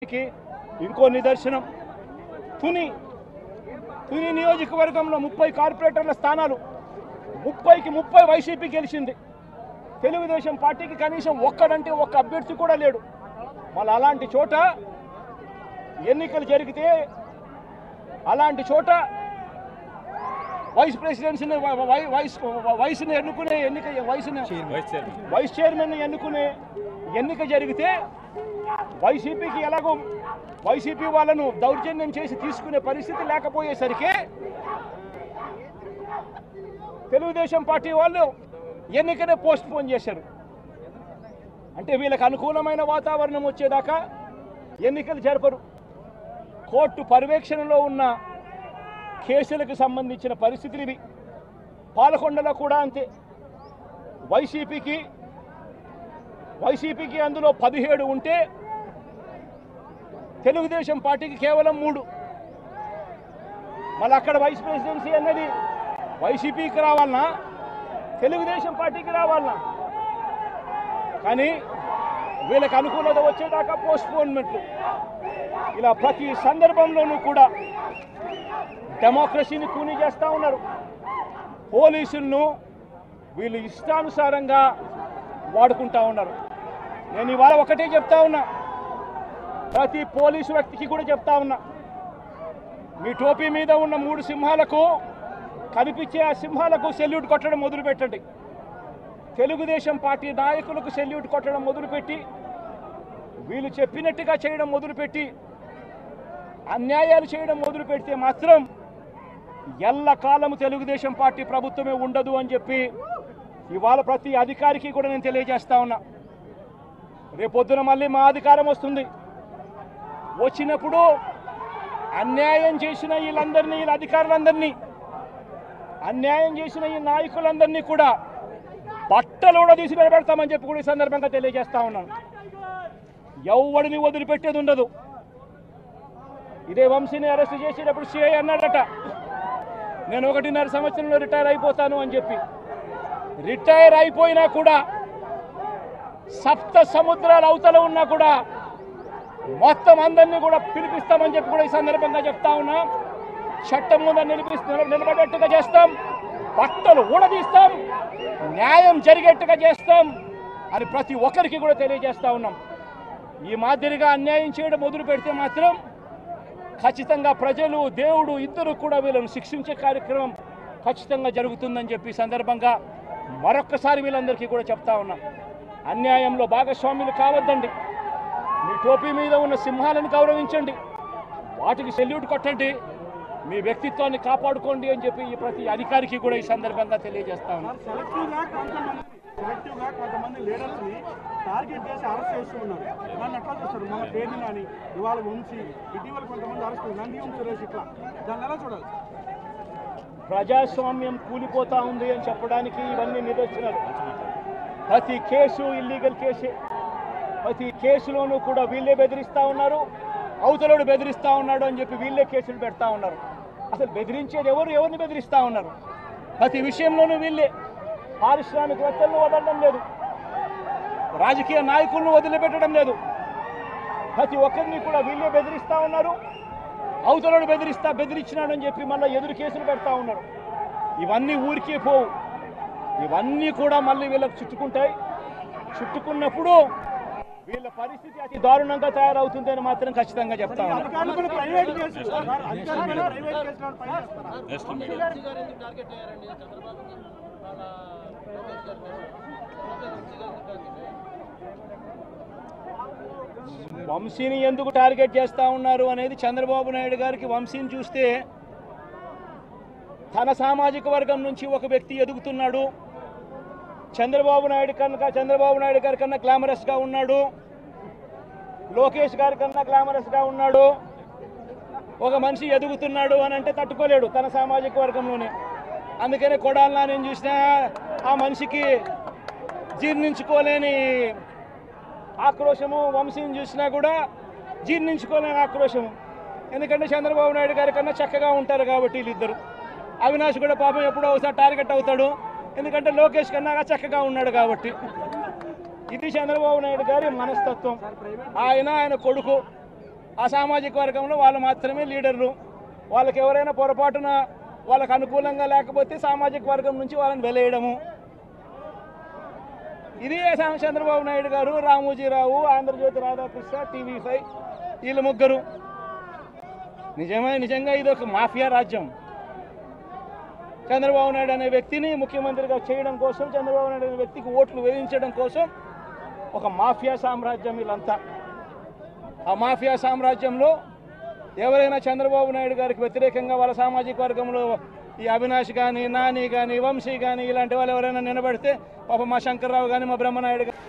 ఇంకో నిదర్శనం తుని నియోజకవర్గంలో 30 కార్పొరేటర్ల స్థానాలు 30కి 30 వైసీపీ గెలిచింది. తెలుగుదేశం పార్టీకి కనీసం ఒక్కడంటే ఒక్క అభ్యర్థి కూడా లేడు. మళ్ళీ అలాంటి చోట ఎన్నికలు జరిగితే అలాంటి చోట వైస్ ప్రెసిడెన్సీని వైస్ని ఎన్నుకునే ఎన్నిక వైస్ చైర్మన్ ఎన్నుకునే ఎన్నిక జరిగితే వైసీపీకి ఎలాగో వైసీపీ వాళ్ళను దౌర్జన్యం చేసి తీసుకునే పరిస్థితి లేకపోయేసరికి తెలుగుదేశం పార్టీ వాళ్ళు ఎన్నికనే పోస్ట్ పోన్ చేశారు. అంటే వీళ్ళకి అనుకూలమైన వాతావరణం వచ్చేదాకా ఎన్నికలు జరపరు. కోర్టు పర్యవేక్షణలో ఉన్న కేసులకు సంబంధించిన పరిస్థితులు ఇవి. పాలకొండలో కూడా అంతే. వైసీపీకి అందులో 17 ఉంటే తెలుగుదేశం పార్టీకి కేవలం 3. మళ్ళీ అక్కడ వైస్ ప్రెసిడెన్సీ అన్నది వైసీపీకి రావాలన్నా తెలుగుదేశం పార్టీకి రావాలన్నా, కానీ వీళ్ళకి అనుకూలత వచ్చేదాకా పోస్ట్పోన్మెంట్లు. ఇలా ప్రతి సందర్భంలోనూ కూడా డెమోక్రసీని కూని చేస్తూ ఉన్నారు. పోలీసులను వీళ్ళు ఇష్టానుసారంగా వాడుకుంటా ఉన్నారు. నేను ఇవాళ ఒకటే చెప్తా ఉన్నా, ప్రతి పోలీసు వ్యక్తికి కూడా చెప్తా ఉన్నా, మీ టోపీ మీద ఉన్న 3 సింహాలకు కనిపించే ఆ సింహాలకు సెల్యూట్ కొట్టడం మొదలుపెట్టండి. తెలుగుదేశం పార్టీ నాయకులకు సెల్యూట్ కొట్టడం మొదలుపెట్టి వీళ్ళు చెప్పినట్టుగా చేయడం మొదలుపెట్టి అన్యాయాలు చేయడం మొదలు పెడితే మాత్రం ఎల్లకాలం తెలుగుదేశం పార్టీ ప్రభుత్వమే ఉండదు అని చెప్పి ఇవాళ ప్రతి అధికారికి కూడా నేను తెలియజేస్తా ఉన్నా. రేపొద్దున మళ్ళీ మా అధికారం వస్తుంది. వచ్చినప్పుడు అన్యాయం చేసిన వీళ్ళందరినీ, వీళ్ళ అధికారులందరినీ, అన్యాయం చేసిన ఈ నాయకులందరినీ కూడా బట్టలు కూడా తీసి నిలబెడతామని చెప్పి కూడా ఈ సందర్భంగా తెలియజేస్తా ఉన్నాను. ఎవడిని వదిలిపెట్టేది ఉండదు. ఇదే వంశీని అరెస్ట్ చేసేటప్పుడు సిఐ అన్నాడట, నేను 1.5 సంవత్సరంలో రిటైర్ అయిపోతాను అని చెప్పి. రిటైర్ అయిపోయినా కూడా సప్త సముద్రాల అవతల ఉన్నా కూడా మొత్తం అందరినీ కూడా పిలిపిస్తామని చెప్పి కూడా ఈ సందర్భంగా చెప్తా ఉన్నా. చట్టం ముందు నిలబడేట్టుగా చేస్తాం, బట్టలు ఊడదీస్తాం, న్యాయం జరిగేట్టుగా చేస్తాం అని ప్రతి ఒక్కరికి కూడా తెలియజేస్తా ఉన్నాం. ఈ మాదిరిగా అన్యాయం చేయడం మొదలు పెడితే మాత్రం ఖచ్చితంగా ప్రజలు, దేవుడు ఇద్దరు కూడా వీళ్ళను శిక్షించే కార్యక్రమం ఖచ్చితంగా జరుగుతుందని చెప్పి సందర్భంగా మరొక్కసారి వీళ్ళందరికీ కూడా చెప్తా ఉన్నాం. అన్యాయంలో భాగస్వాములు కావద్దండి. మీ టోపీ మీద ఉన్న సింహాలను గౌరవించండి, వాటికి సెల్యూట్ కొట్టండి, మీ వ్యక్తిత్వాన్ని కాపాడుకోండి అని చెప్పి ఈ ప్రతి అధికారికి కూడా ఈ సందర్భంగా తెలియజేస్తా ఉన్నాం. కొంతమంది లీడర్స్ని టార్గెట్ చేసి అరెస్ట్ చేస్తూ ఉన్నారు. దాన్ని ఎట్లా చూస్తారు? మన పేరుని కానీ ఇవాళ వంశీ, ఇటీవల కొంతమంది అరెస్ట్ నంది సురేష్, ఇట్లా దాన్ని ఎలా చూడాలి? ప్రజాస్వామ్యం కూలిపోతా ఉంది అని చెప్పడానికి ఇవన్నీ నిదర్శనాలు. ప్రతి కేసు ఇల్లీగల్ కేసే. ప్రతి కేసులోనూ కూడా వీళ్ళే బెదిరిస్తూ ఉన్నారు, అవతలోడు బెదిరిస్తూ ఉన్నాడు అని చెప్పి వీళ్ళే కేసులు పెడతా ఉన్నారు. అసలు బెదిరించేది ఎవరిని బెదిరిస్తూ ఉన్నారు? ప్రతి విషయంలోనూ వీళ్ళే. పారిశ్రామికవేత్తలను వదలడం లేదు, రాజకీయ నాయకులను వదిలిపెట్టడం లేదు. ప్రతి ఒక్కరిని కూడా వీళ్ళే బెదిరిస్తూ ఉన్నారు, అవతలోడు బెదిరించినాడు అని చెప్పి మళ్ళీ ఎదురు కేసులు పెడతా ఉన్నారు. ఇవన్నీ ఊరికే పోవు, ఇవన్నీ కూడా మళ్ళీ వీళ్ళకి చుట్టుకుంటాయి. చుట్టుకున్నప్పుడు వీళ్ళ పరిస్థితి అతి దారుణంగా తయారవుతుందని మాత్రం ఖచ్చితంగా చెప్తా ఉన్నాను. వంశీని ఎందుకు టార్గెట్ చేస్తూ ఉన్నారు అనేది చంద్రబాబు నాయుడు గారికి వంశీని చూస్తే తన సామాజిక వర్గం నుంచి ఒక వ్యక్తి ఎదుగుతున్నాడు, చంద్రబాబు నాయుడు గారి కన్నా గ్లామరస్గా ఉన్నాడు, లోకేష్ గారి కన్నా గ్లామరస్గా ఉన్నాడు, ఒక మనిషి ఎదుగుతున్నాడు అని అంటే తట్టుకోలేడు తన సామాజిక వర్గంలోనే. అందుకనే కొడాలని నేను చూసినా ఆ మనిషికి జీర్ణించుకోలేని ఆక్రోశము, వంశీని చూసినా కూడా జీర్ణించుకోలేని ఆక్రోశము. ఎందుకంటే చంద్రబాబు నాయుడు గారి కన్నా చక్కగా ఉంటారు కాబట్టి వీళ్ళిద్దరు. అవినాష్ కూడా పాపం ఎప్పుడో ఒకసారి టార్గెట్ అవుతాడు, ఎందుకంటే లోకేష్ కన్నా చక్కగా ఉన్నాడు కాబట్టి. ఇది చంద్రబాబు నాయుడు గారి మనస్తత్వం. ఆయన కొడుకు ఆ సామాజిక వర్గంలో వాళ్ళు మాత్రమే లీడర్లు. వాళ్ళకి ఎవరైనా పొరపాటున వాళ్ళకు అనుకూలంగా లేకపోతే సామాజిక వర్గం నుంచి వాళ్ళని వెలేయడము. ఇది చంద్రబాబు నాయుడు గారు, రామోజీరావు, ఆంధ్రజ్యోతి రాధాకృష్ణ, TV5 వీళ్ళు ముగ్గురు. నిజంగా ఇది ఒక మాఫియా రాజ్యం. చంద్రబాబు నాయుడు అనే వ్యక్తిని ముఖ్యమంత్రిగా చేయడం కోసం, చంద్రబాబు నాయుడు అనే వ్యక్తికి ఓట్లు వేయించడం కోసం ఒక మాఫియా సామ్రాజ్యం వీళ్ళంతా. ఆ మాఫియా సామ్రాజ్యంలో ఎవరైనా చంద్రబాబు నాయుడు గారికి వ్యతిరేకంగా వాళ్ళ సామాజిక వర్గంలో ఈ అవినాష్ కానీ, నాని కానీ, వంశీ కానీ ఇలాంటి వాళ్ళు ఎవరైనా నిలబడితే పాపం మా శంకర్రావు కానీ, మా బ్రహ్మనాయుడు కానీ